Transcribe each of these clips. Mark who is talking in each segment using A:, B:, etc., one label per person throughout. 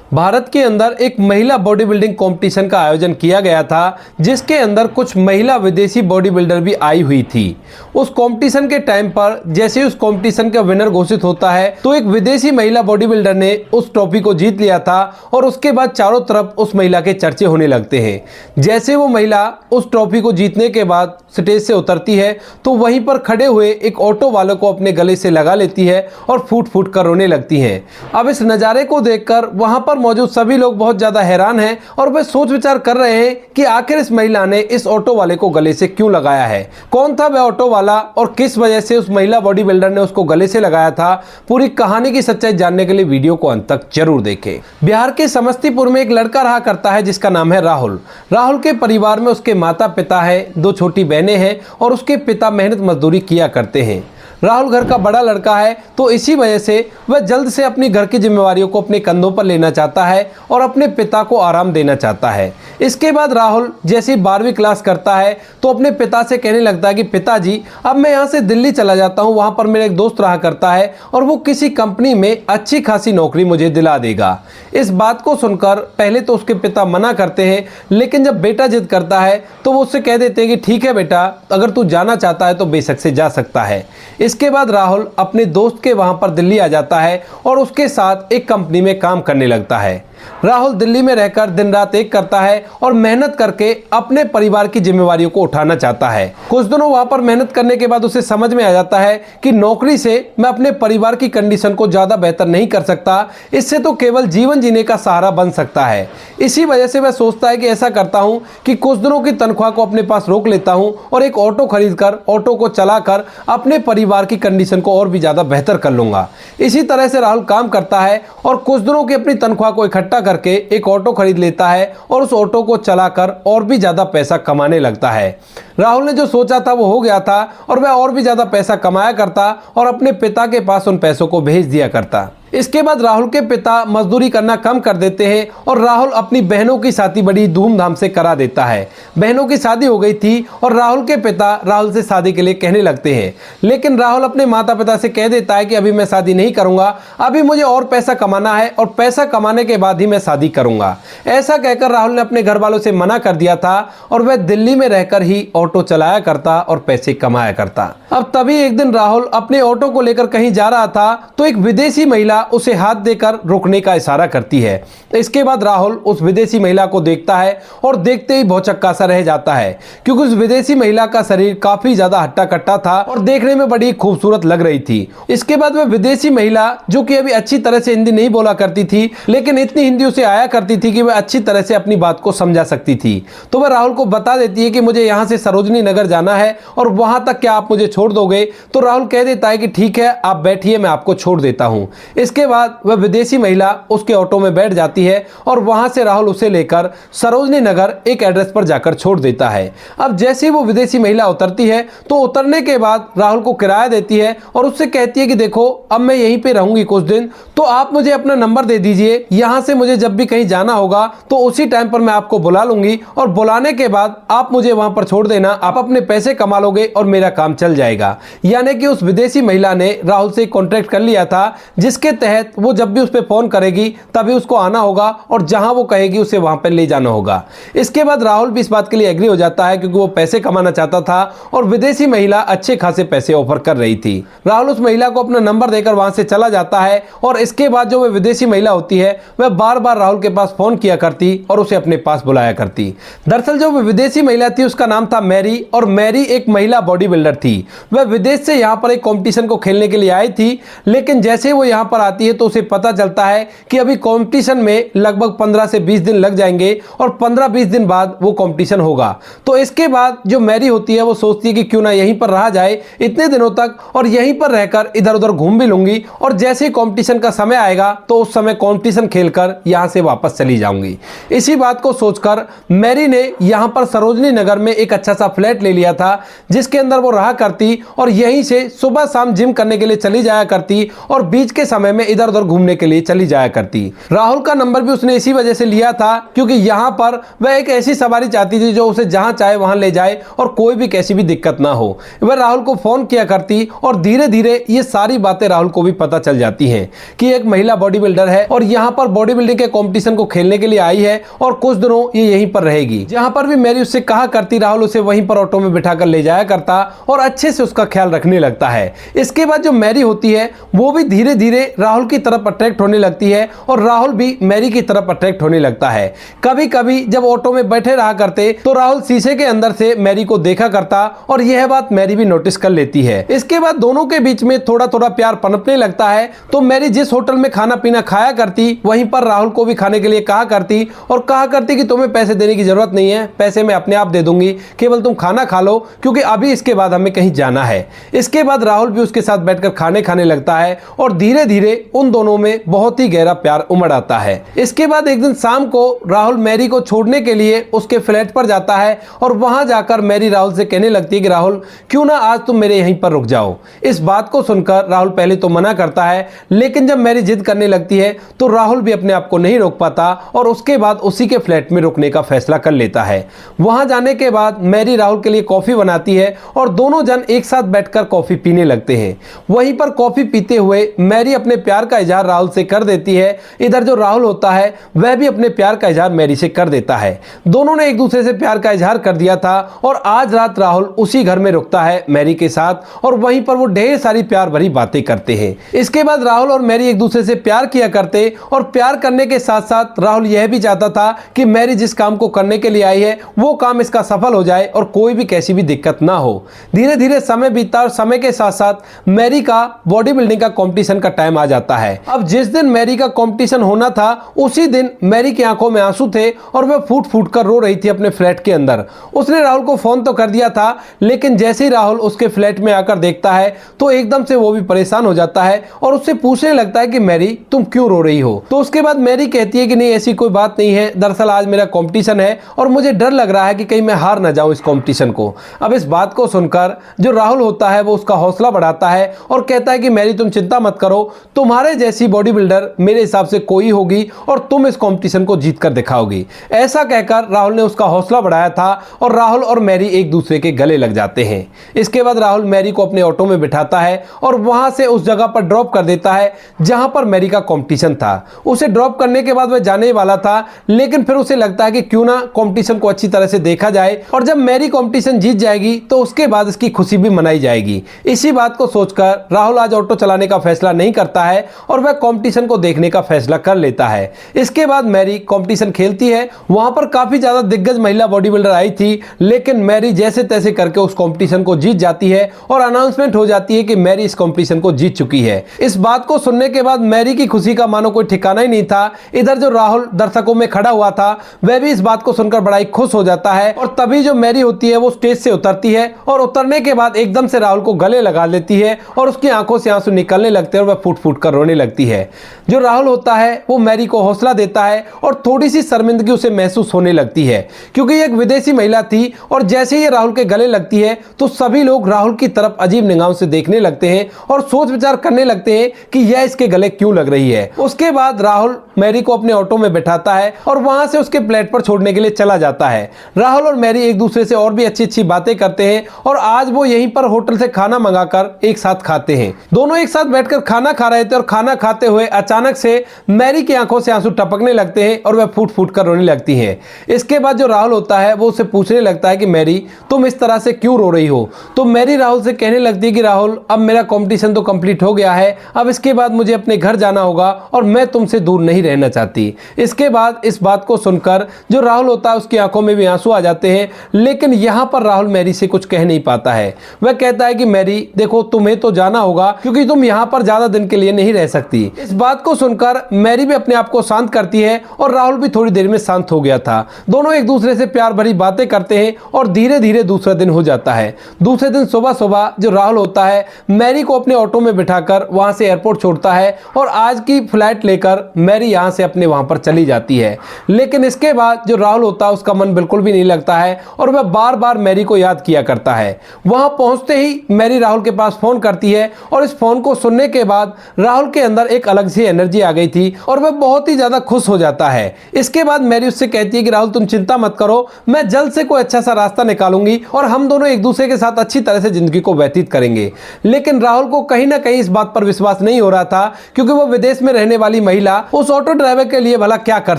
A: भारत के अंदर एक महिला बॉडी बिल्डिंग कंपटीशन का आयोजन किया गया था, जिसके अंदर कुछ महिला विदेशी बॉडी बिल्डर भी आई हुई थी। उस कंपटीशन के टाइम पर जैसे उस कंपटीशन का विनर घोषित होता है तो एक विदेशी महिला बॉडी बिल्डर ने उस ट्रॉफी को जीत लिया था और उसके बाद चारों तरफ उस महिला के चर्चे होने लगते हैं। जैसे वो महिला उस ट्रॉफी को जीतने के बाद स्टेज से उतरती है तो वहीं पर खड़े हुए एक ऑटो वाले को अपने गले से लगा लेती है और फूट फूट कर रोने लगती है। अब इस नज़ारे को देखकर वहां पर मौजूद सभी लोग बहुत ज्यादा हैरान हैं और वे सोच विचार कर रहे हैं कि आखिर इस महिला ने इस ऑटो वाले को गले से क्यों लगाया है, कौन था वह ऑटो वाला और किस वजह से उस महिला बॉडी बिल्डर ने उसको गले से लगाया था। पूरी कहानी की सच्चाई जानने के लिए वीडियो को अंत तक जरूर देखें। बिहार के समस्तीपुर में एक लड़का रहा करता है जिसका नाम है राहुल। राहुल के परिवार में उसके माता पिता है, 2 छोटी बहनें हैं और उसके पिता मेहनत मजदूरी किया करते हैं। राहुल घर का बड़ा लड़का है तो इसी वजह से वह जल्द से अपनी घर की जिम्मेवारियों को अपने कंधों पर लेना चाहता है और अपने पिता को आराम देना चाहता है। इसके बाद राहुल जैसे ही 12वीं क्लास करता है तो अपने पिता से कहने लगता है कि पिताजी अब मैं यहाँ से दिल्ली चला जाता हूँ, वहाँ पर मेरा एक दोस्त रहा करता है और वो किसी कंपनी में अच्छी खासी नौकरी मुझे दिला देगा। इस बात को सुनकर पहले तो उसके पिता मना करते हैं, लेकिन जब बेटा जिद करता है तो वो उससे कह देते हैं कि ठीक है बेटा, अगर तू जाना चाहता है तो बेशक से जा सकता है। इसके बाद राहुल अपने दोस्त के वहां पर दिल्ली आ जाता है और उसके साथ एक कंपनी में काम करने लगता है। राहुल दिल्ली में रहकर दिन रात एक करता है और मेहनत करके अपने परिवार की जिम्मेवारियों को उठाना चाहता है। कुछ दिनों वहां पर मेहनत करने के बाद उसे समझ में आ जाता है कि नौकरी से मैं अपने परिवार की कंडीशन को ज्यादा बेहतर नहीं कर सकता, इससे तो केवल जीवन जीने का सहारा बन सकता है। इसी वजह से वह सोचता है कि ऐसा करता हूं कि कुछ दिनों की तनख्वाह को अपने पास रोक लेता हूं और एक ऑटो खरीदकर ऑटो को चलाकर अपने परिवार की कंडीशन को और भी ज्यादा बेहतर कर लूंगा। इसी तरह से राहुल काम करता है और कुछ दिनों की अपनी तनख्वाह को इकट्ठा करके एक ऑटो खरीद लेता है और उस ऑटो को चलाकर और भी ज्यादा पैसा कमाने लगता है। राहुल ने जो सोचा था वो हो गया था और वह और भी ज्यादा पैसा कमाया करता और अपने पिता के पास उन पैसों को भेज दिया करता। इसके बाद राहुल के पिता मजदूरी करना कम कर देते हैं और राहुल अपनी बहनों की शादी बड़ी धूमधाम से करा देता है। बहनों की शादी हो गई थी और राहुल के पिता राहुल से शादी के लिए कहने लगते हैं, लेकिन राहुल अपने माता पिता से कह देता है कि अभी मैं शादी नहीं करूंगा, अभी मुझे और पैसा कमाना है और पैसा कमाने के बाद ही मैं शादी करूंगा। ऐसा कहकर राहुल ने अपने घर वालों से मना कर दिया था और वह दिल्ली में रहकर ही ऑटो चलाया करता और पैसे कमाया करता। अब तभी एक दिन राहुल अपने ऑटो को लेकर कहीं जा रहा था तो एक विदेशी महिला उसे हाथ देकर रुकने का इशारा करती है। इसके बाद राहुल उस विदेशी महिला को देखता है और देखते ही भौचक्का सा रह जाता है, क्योंकि उस विदेशी महिला का शरीर काफी ज्यादा हट्टा कट्टा था और देखने में बड़ी खूबसूरत लग रही थी। इसके बाद वह विदेशी महिला, जो कि अभी अच्छी तरह से हिंदी नहीं बोला करती थी, लेकिन इतनी हिंदी उसे आया करती थी कि वह अच्छी तरह से अपनी बात को समझा सकती थी, तो वह राहुल को बता देती है कि मुझे यहाँ से सरोजनी नगर जाना है और वहां तक क्या आप मुझे छोड़ दोगे। तो राहुल कह देता है कि ठीक है, आप बैठिए, मैं आपको छोड़ देता हूँ। इसके बाद वह विदेशी महिला उसके ऑटो में बैठ जाती है और वहां से राहुल उसे लेकर सरोजनी नगर एक एड्रेस पर जाकर छोड़ देता है। अब जैसे ही वो विदेशी महिला उतरती है तो उतरने के बाद राहुल को किराया देती है और उससे कहती है कि देखो, अब मैं यहीं पे रहूंगी कुछ दिन, तो आप मुझे अपना नंबर दे दीजिए, यहां से मुझे जब भी कहीं जाना होगा तो उसी टाइम पर मैं आपको बुला लूंगी और बुलाने के बाद आप मुझे वहां पर छोड़ देना, आप अपने पैसे कमा लोगे और मेरा काम चल जाएगा। यानी कि उस विदेशी महिला ने राहुल से कॉन्ट्रैक्ट कर लिया था, जिसके तहत वो जब भी उस पर फोन करेगी तभी उसको आना होगा और जहां वो कहेगी उसे वहां पर ले जाना होगा। इसके बाद राहुल भी इस बात के लिए एग्री हो जाता है, क्योंकि वो पैसे कमाना चाहता था और विदेशी महिला अच्छे खासे पैसे ऑफर कर रही थी। राहुल उस महिला को अपना नंबर देकर वहां से चला जाता है और इसके बाद जो वह विदेशी महिला होती है वह बार बार राहुल के पास फोन किया करती और उसे अपने पास बुलाया करती। दरअसल जो विदेशी महिला थी उसका नाम था मैरी और मैरी एक महिला बॉडी बिल्डर थी। वह विदेश से यहाँ पर एक कॉम्पिटिशन को खेलने के लिए आई थी, लेकिन जैसे वो यहाँ पर आती है तो उसे पता चलता है कि अभी कंपटीशन में लगभग 15 से 20 दिन लग जाएंगे और 15-20 दिन बाद वो कंपटीशन होगा। तो इसके बाद जो मैरी होती है वो सोचती है कि क्यों ना यहीं पर रहा जाए इतने दिनों तक और यहीं पर रहकर इधर उधर घूम भी लूंगी और जैसे ही कंपटीशन का समय आएगा तो उस समय कंपटीशन खेलकर यहां से वापस चली जाऊंगी। इसी बात को सोचकर मैरी ने यहां पर सरोजनी नगर में एक अच्छा सा फ्लैट ले लिया था, जिसके अंदर वो रहा करती और यहीं से सुबह शाम जिम करने के लिए चली जाया करती और बीच के समय में इधर उधर घूमने के लिए चली जाया करती। राहुल का नंबर भी उसने इसी वजह से लिया था क्योंकि यहाँ पर वह एक ऐसी सवारी चाहती थी जो उसे जहां चाहे वहां ले जाए और कोई भी कैसी भी दिक्कत ना हो। वह राहुल को फोन किया करती और धीरे धीरे ये सारी बातें राहुल को भी पता चल जाती हैं कि एक महिला बॉडी बिल्डर है और यहाँ पर बॉडी बिल्डिंग के कंपटीशन को खेलने के लिए आई है और कुछ दिनों ये यहीं पर रहेगी। जहां पर भी मैरी उससे कहा करती, राहुल उसे वहीं पर ऑटो में बिठाकर ले जाया करता और अच्छे से उसका ख्याल रखने लगता है। इसके बाद जो मैरी होती है वो भी धीरे धीरे राहुल की तरफ अट्रैक्ट होने लगती है और राहुल भी मैरी की तरफ अट्रैक्ट होने लगता है। कभी कभी जब ऑटो में बैठे रहा करते तो राहुल शीशे के अंदर से मैरी को देखा करता और यह बात मैरी भी नोटिस कर लेती है। इसके बाद दोनों के बीच में थोड़ा थोड़ा प्यार पनपने लगता है। तो मैरी जिस होटल में खाना पीना खाया करती वहीं पर राहुल को भी खाने के लिए कहा करती और कहा करती कि तुम्हें पैसे देने की जरूरत नहीं है, पैसे मैं अपने आप दे दूंगी, केवल तुम खाना खा लो क्योंकि अभी इसके बाद हमें कहीं जाना है। इसके बाद राहुल भी उसके साथ बैठकर खाने खाने लगता है और धीरे धीरे उन दोनों में बहुत ही गहरा प्यार उमड़ आता है। इसके बाद एक दिन शाम को राहुल मैरी को छोड़ने के लिए उसके फ्लैट पर जाता है और वहां जाकर मैरी राहुल से कहने लगती है कि राहुल क्यों ना आज तुम मेरे यहीं पर रुक जाओ। इस बात को सुनकर राहुल पहले तो मना करता है, लेकिन जब मैरी जिद करने लगती है तो राहुल भी अपने आप को नहीं रोक पाता और उसके बाद उसी के फ्लैट में रुकने का फैसला कर लेता है। वहां जाने के बाद मैरी राहुल के लिए कॉफी बनाती है और दोनों जन एक साथ बैठकर कॉफी पीने लगते हैं। वहीं पर कॉफी पीते हुए मैरी अपने प्यार का इजहार राहुल से कर देती है। इधर जो राहुल होता है वह भी अपने प्यार का इजहार मैरी से कर देता है। दोनों ने एक दूसरे से प्यार का इजहार कर दिया था और आज रात राहुल उसी घर में रुकता है मैरी के साथ और वहीं पर वो ढेर सारी प्यार भरी बातें करते हैं। इसके बाद राहुल और मैरी एक दूसरे से प्यार किया करते और प्यार करने के साथ साथ राहुल यह भी चाहता था कि मैरी जिस काम को करने के लिए आई है वो काम इसका सफल हो जाए और कोई भी कैसी भी दिक्कत ना हो। धीरे धीरे समय बीता और समय के साथ साथ मैरी का बॉडी बिल्डिंग का कंपटीशन का टाइम आ जाता है। अब जिस दिन मैरी का कंपटीशन होना था उसी दिन मैरी की आंखों में आंसू थे और वह फूट फूट कर रो रही थी अपने फ्लैट के अंदर। उसने राहुल को फोन तो कर दिया था, लेकिन जैसे ही राहुल उसके फ्लैट में आकर देखता है तो एकदम से वो भी परेशान हो जाता है और उससे पूछने लगता है कि मैरी तुम क्यों रो रही हो। तो उसके बाद मैरी कहती है कि नहीं ऐसी कोई बात नहीं है, दरअसल आज मेरा कंपटीशन है और मुझे डर लग रहा है कि कहीं मैं हार ना जाऊं इस कंपटीशन को। अब इस बात को सुनकर जो राहुल होता है वो उसका हौसला बढ़ाता है और कहता है कि मैरी तुम चिंता मत करो, तुम्हारे जैसी बॉडी बिल्डर मेरे हिसाब से कोई होगी और तुम इस कंपटीशन को जीत कर दिखाओगी। ऐसा कहकर राहुल ने उसका हौसला बढ़ाया था और राहुल और मैरी एक दूसरे के गले लग जाते हैं। इसके बाद राहुल मैरी को अपने ऑटो में बिठाता है और वहां से उस जगह पर ड्रॉप कर देता है जहां पर मैरी का कंपटीशन था। उसे ड्रॉप करने के बाद वह जाने वाला था, लेकिन फिर उसे लगता है कि क्यों ना कंपटीशन को अच्छी तरह से देखा जाए और जब मैरी कंपटीशन जीत जाएगी तो उसके बाद इसकी खुशी भी मनाई जाएगी। इसी बात को सोचकर राहुल आज ऑटो चलाने का फैसला नहीं करता है और वह कंपटीशन को देखने का फैसला कर लेता है। इसके बाद मैरी कंपटीशन खेलती है। वहां पर काफी ज्यादा दिग्गज महिला बॉडी बिल्डर आई थी, लेकिन मैरी जैसे तैसे करके उस कंपटीशन को जीत जाती है और अनाउंसमेंट हो जाती है कि मैरी इस कंपटीशन को जीत चुकी है। इस बात को सुनने के बाद मैरी की खुशी का मानो कोई ठिकाना ही नहीं था। इधर जो राहुल दर्शकों में खड़ा हुआ था वह भी इस बात को सुनकर बड़ा ही खुश हो जाता है और तभी जो मैरी होती है वो स्टेज से उतरती है और उतरने के बाद एकदम से राहुल को गले लगा लेती है और उसकी आंखों से आंसू निकलने लगते हैं और वह फूट फूट कर रोने लगती है। जो राहुल होता है वो मैरी को हौसला देता है और थोड़ी सी शर्मिंदगी उसे महसूस होने लगती है क्योंकि एक विदेशी महिला थी और जैसे ही राहुल के गले लगती है तो सभी लोग राहुल की तरफ अजीब निगाहों से देखने लगते हैं और सोच विचार करने लगते हैं कि यह इसके गले क्यों लग रही है। उसके बाद राहुल मैरी को अपने ऑटो में बैठाता है और वहां से उसके फ्लैट पर छोड़ने के लिए चला जाता है। राहुल और मैरी एक दूसरे से और भी अच्छी अच्छी बातें करते हैं और आज वो यहीं पर होटल से खाना मंगाकर एक साथ खाते हैं। दोनों एक साथ बैठकर खाना खा रहे थे और खाना खाते हुए अचानक से मैरी की आंखों से आंसू टपकने लगते हैं और वह फूट फूट कर रोने लगती है। इसके बाद जो राहुल होता है वो उसे पूछने लगता है कि मैरी तुम इस तरह से क्यों रो रही हो। तो मैरी राहुल से कहने लगती है कि राहुल अब मेरा कंपटीशन तो कंप्लीट हो गया है, अब इसके बाद मुझे अपने घर जाना होगा और मैं तुमसे दूर नहीं रहना चाहती। इसके बाद इस बात को सुनकर जो राहुल होता है उसकी आंखों में भी आंसू आ जाते हैं, लेकिन यहां पर राहुल मैरी से कुछ कह नहीं पाता है। वह कहता है कि मैरी देखो तुम्हें तो जाना होगा क्योंकि तुम यहां पर ज्यादा दिन के लिए नहीं रह सकती। इस बात को सुनकर मैरी भी अपने आप को शांत करती है और राहुल भी थोड़ी देर में शांत हो गया था। दोनों एक दूसरे से प्यार भरी बातें करते हैं और धीरे धीरे दूसरा दिन हो जाता है। दूसरे दिन सुबह सुबह जो राहुल होता है मैरी को अपने ऑटो में बिठाकर वहां से एयरपोर्ट छोड़ता है और आज की फ्लाइट लेकर मैरी यहां से अपने वहां पर चली जाती है। लेकिन इसके बाद जो राहुल होता है उसका मन बिल्कुल भी नहीं लगता है और वह बार बार मैरी को याद किया करता है। वहां पहुंचते ही मैरी राहुल के पास फोन करती है और इस फोन को सुनने के बाद राहुल के अंदर एक अलग सी एनर्जी आ गई थी और वह बहुत ही ज्यादा खुश हो जाता है। इसके बाद मैरी उससे कहती है कि राहुल तुम चिंता मत करो, मैं जल्द से कोई अच्छा सा रास्ता निकालूंगी और हम दोनों एक दूसरे के साथ अच्छी तरह से जिंदगी को व्यतीत करेंगे। लेकिन राहुल को कहीं ना कहीं इस बात पर विश्वास नहीं हो रहा था, क्योंकि वो विदेश में रहने वाली महिला उस ऑटो ड्राइवर के लिए भला क्या कर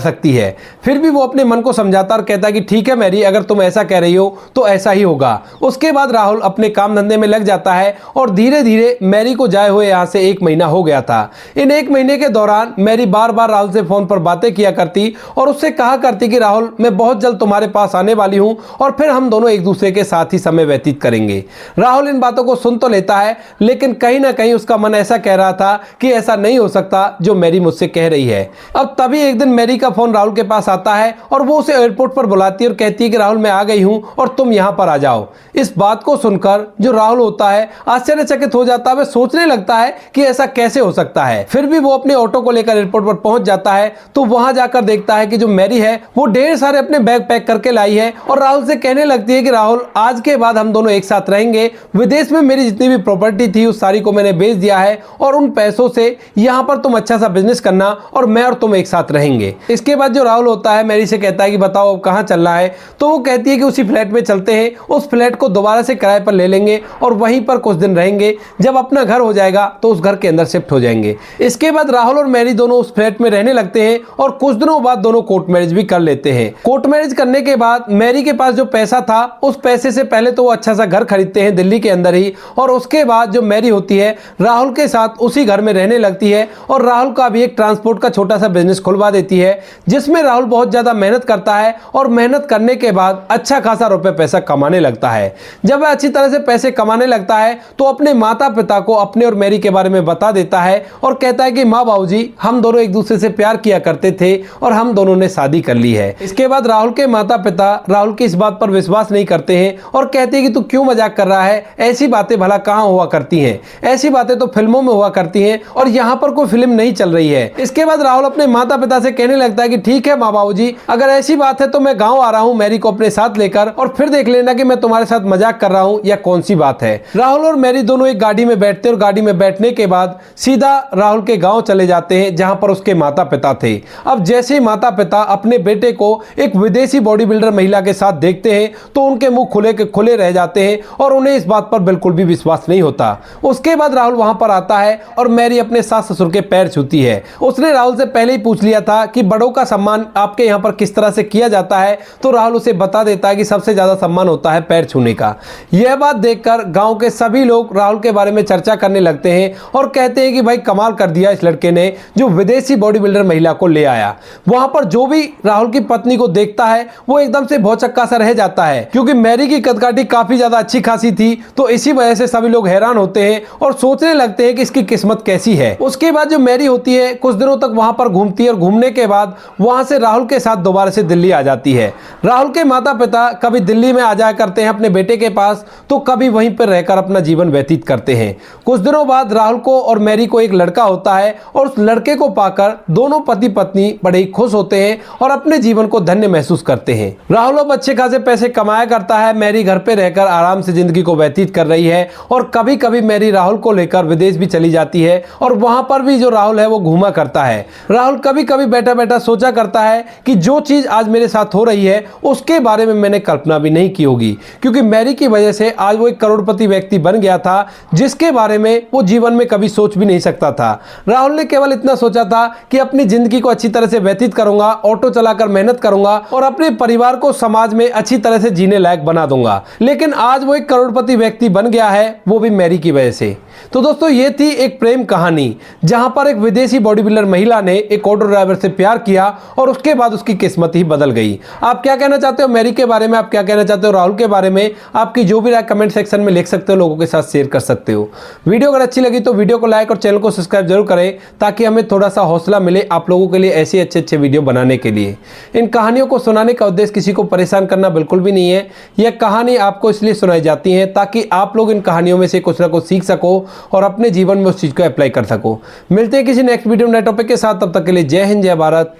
A: सकती है। फिर भी वो अपने मन को समझाता और कहता है कि ठीक है मैरी, अगर तुम ऐसा कह रही हो तो ऐसा ही होगा। उसके बाद राहुल अपने काम धंधे में लग जाता है और धीरे धीरे मैरी को जाए हुए यहाँ से 1 महीना हो गया था। इन 1 महीने के दौरान मैरी बार बार राहुल से फोन पर बातें किया करती और उससे कहा करती कि राहुल मैं बहुत जल्द तुम्हारे पास आने वाली हूं और फिर हम दोनों एक दूसरे के साथ ही समय व्यतीत करेंगे। राहुल इन बातों को सुन तो लेता है, लेकिन कहीं ना कहीं उसका मन ऐसा कह रहा था कि ऐसा नहीं हो सकता जो मैरी मुझसे कह रही है। अब तभी एक दिन मैरी का फोन राहुल के पास आता है और वो उसे एयरपोर्ट पर बुलाती है और कहती है कि राहुल मैं आ गई हूं और तुम यहां पर आ जाओ। इस बात को सुनकर जो राहुल होता है आश्चर्यचकित हो जाता है। वह सोचने लगता है कि ऐसा कैसे हो सकता है। फिर भी वो अपने ऑटो को लेकर एयरपोर्ट पर पहुंच जाता है तो वहां जाकर देखता है कि जो मैरी है वो ढेर सारे अपने बैग पैक करके लाई है और राहुल से कहने लगती है कि राहुल आज के बाद हम दोनों एक साथ रहेंगे। विदेश में मेरी जितनी भी प्रॉपर्टी थी उस सारी को मैंने बेच दिया है और उन पैसों से यहाँ पर तुम अच्छा सा बिजनेस करना और मैं और तुम एक साथ रहेंगे। इसके बाद जो राहुल होता है मैरी से कहता है कि बताओ अब कहाँ चलना है। तो वो कहती है कि उसी फ्लैट में चलते हैं, उस फ्लैट को दोबारा से किराए पर ले लेंगे और वहीं पर कुछ दिन रहेंगे। जब अपना घर हो जाएगा तो उस घर के अंदर शिफ्ट हो जाएंगे। इसके बाद राहुल और मैरी दोनों उस फ्लैट में रहने लगते हैं और कुछ दिनों बाद दोनों कोर्ट मैरिज भी कर लेते हैं। कोर्ट मैरिज करने के बाद मैरी के पास जो पैसा था उस पैसे से पहले तो वो अच्छा सा घर खरीदते हैं दिल्ली के अंदर ही, और उसके बाद जो मैरी होती है राहुल के साथ उसी घर में रहने लगती है और राहुल का भी एक ट्रांसपोर्ट का छोटा सा बिजनेस खुलवा देती है, जिसमें राहुल बहुत ज्यादा मेहनत करता है और मेहनत करने के बाद अच्छा खासा रुपए पैसा कमाने लगता है। जब वह अच्छी तरह से पैसे कमाने लगता है तो अपने माता पिता को अपने और मैरी के बारे में बता देता है और कहता है कि माँ बाबूजी हम दोनों एक दूसरे से प्यार किया करते थे और हम दोनों ने शादी कर ली है। इसके बाद राहुल के माता पिता राहुल की इस बात पर विश्वास नहीं करते हैं और कहते हैं कि तू क्यों मजाक कर रहा है, ऐसी बातें भला कहाँ हुआ करती हैं, ऐसी बातें तो फिल्मों में हुआ करती हैं और यहाँ पर कोई फिल्म नहीं चल रही है। इसके बाद राहुल अपने माता पिता से कहने लगता है कि ठीक है माँ बाबूजी, अगर ऐसी बात है तो मैं गाँव आ रहा हूँ मैरी को अपने साथ लेकर और फिर देख लेना कि मैं तुम्हारे साथ मजाक कर रहा हूँ या कौन सी बात है। राहुल और मैरी दोनों एक गाड़ी में बैठते और गाड़ी में बैठने के बाद सीधा राहुल के गाँव चले जाते हैं जहाँ पर उसके माता पिता थे। अब जैसे ही माता पिता अपने बेटे को एक विदेशी बॉडी बिल्डर महिला के साथ देखते हैं तो उनके मुंह खुले के खुले रह जाते हैं और उन्हें इस बात पर बिल्कुल भी विश्वास नहीं होता। उसके बाद राहुल वहां पर आता है और मैरी अपने सास ससुर के पैर छूती है। उसने राहुल से पहले ही पूछ लिया था कि बड़ों का सम्मान आपके यहाँ पर किस तरह से किया जाता है, तो राहुल उसे बता देता है कि सबसे ज्यादा सम्मान होता है पैर छूने का। यह बात देखकर गांव के सभी लोग राहुल के बारे में चर्चा करने लगते हैं और कहते हैं कि भाई कमाल कर दिया इस लड़के ने जो विदेशी बॉडी बिल्डर महिला को ले आया। वहां पर जो भी राहुल की पत्नी को देखता है वो एकदम से भौचक्का सा रह जाता है, क्योंकि मैरी की कदकाठी काफी ज्यादा अच्छी खासी थी, तो इसी वजह से सभी लोग हैरान होते हैं और सोचने लगते हैं कि इसकी किस्मत कैसी है। उसके बाद जो मैरी होती है कुछ दिनों तक वहां पर घूमती है और घूमने के बाद वहां से राहुल के साथ दोबारा से दिल्ली आ जाती है। राहुल के माता पिता कभी दिल्ली में आ जाया करते हैं अपने बेटे के पास, तो कभी वहीं पर रहकर अपना जीवन व्यतीत करते हैं। कुछ दिनों बाद राहुल को और मैरी को एक लड़का होता है और उस लड़के को पाकर दोनों पति पत्नी बड़े ही खुश होते हैं और अपने जीवन को धन्य महसूस करते हैं। राहुल अब अच्छे खासे पैसे कमाया करता है, मैरी घर पे रहकर आराम से जिंदगी को व्यतीत कर रही है और कभी कभी मैरी राहुल को लेकर विदेश भी चली जाती है और वहां पर भी जो राहुल है वो घूमा करता है। राहुल कभी कभी बैठा बैठा सोचा करता है कि जो चीज आज मेरे साथ हो रही है उसके बारे में मैंने कल्पना भी नहीं की होगी, क्योंकि मैरी की वजह से आज वो एक करोड़पति व्यक्ति बन गया था जिसके बारे में वो जीवन में कभी सोच भी नहीं सकता था। राहुल ने केवल इतना सोचा था कि अपनी जिंदगी को अच्छी तरह से व्यतीत करूंगा, ऑटो चलाकर मेहनत करूंगा और अपने परिवार को समाज में अच्छी तरह से जीने लायक बना दूंगा। लेकिन आज वो एक करोड़पति व्यक्ति बन गया है, वो भी मैरी की वजह से। तो दोस्तों ये थी एक प्रेम कहानी जहां पर एक विदेशी बॉडी बिल्डर महिला ने एक ऑटो ड्राइवर से प्यार किया और उसके बाद उसकी किस्मत ही बदल गई। आप क्या कहना चाहते हो मैरी के बारे में, आप क्या कहना चाहते हो राहुल के बारे में? आपकी जो भी राय कमेंट सेक्शन में लिख सकते हो, लोगों के साथ शेयर कर सकते हो। वीडियो अगर अच्छी लगी तो वीडियो को लाइक और चैनल को सब्सक्राइब जरूर करें ताकि हमें थोड़ा सा हौसला मिले आप लोगों के लिए ऐसे अच्छे वीडियो बनाने के लिए। इन कहानियों को सुनाने का उद्देश्य किसी को परेशान करना बिल्कुल भी नहीं है। यह कहानी आपको इसलिए सुनाई जाती है ताकि आप लोग इन कहानियों में से कुछ ना कुछ सीख सको और अपने जीवन में उस चीज को अप्लाई कर सको। मिलते हैं किसी नेक्स्ट वीडियो में नए टॉपिक के साथ, तब तक के लिए जय हिंद, जय भारत,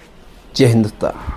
A: जय हिंदुस्तान।